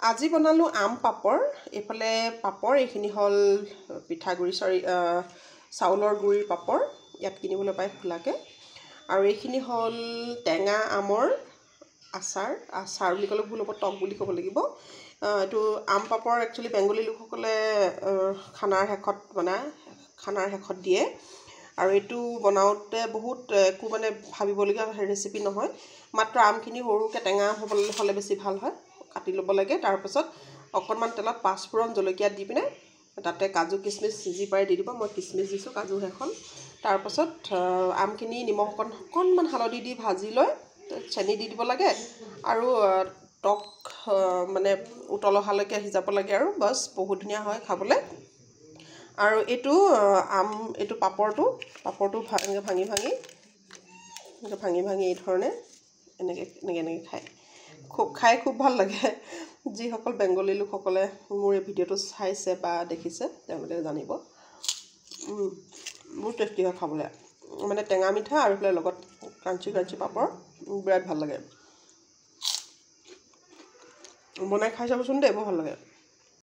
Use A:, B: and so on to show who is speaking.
A: আজি বনালোঁ আম পাপৰ এইফালে পাপৰ এইখিনি হ'ল পিঠাগুড়ি চাউলৰ গুড়িৰ পাপৰ ইয়াত কিনিবলৈ পায় খোলাকৈ আৰু এইখিনি হ'ল টেঙা আমৰ আচাৰ বুলি ক'লে ভুল হ'ব টক বুলি ক'ব লাগিব এইটো আম পাপৰ একচুৱেলি বেংগলী লোকসকলে খানাৰ শেষত দিয়ে আৰু এইটো বনাওঁতে বহুত একো মানে ভাবিবলগীয়া ৰেচিপি নহয় মাত্ৰ আমখিনি সৰুকৈ টেঙা হ'লে বেছি ভাল হয় কাটি ল'ব লাগে তাৰপিছত অকণমান তেলত পাঁচফোৰণ জলকীয়া দি পিনে তাতে কাজু কিচমিচ যি পাৰে দি দিব মই কিচমিচ দিছোঁ কাজু সেইখন তাৰপাছত আমখিনি নিমখ অকণমান হালধি দি ভাজি লৈ চেনি দি দিব লাগে আৰু টক মানে উতল অহালৈকে সিজাব লাগে আৰু বছ বহুত ধুনীয়া হয় খাবলৈ আৰু এইটো পাপৰটো ভাঙি এই ধৰণে এনেকৈ খাই খুব ভাল লাগে যিসকল বেংগলী লোকসকলে মোৰ এই ভিডিঅ'টো চাইছে বা দেখিছে তেওঁলোকে জানিব বহুত টেষ্টি হয় খাবলৈ মানে টেঙা মিঠা আৰু এইফালে লগত ক্ৰাঞ্চি পাপৰ বিৰাট ভাল লাগে বনাই খাই চাবচোন দেই বৰ ভাল লাগে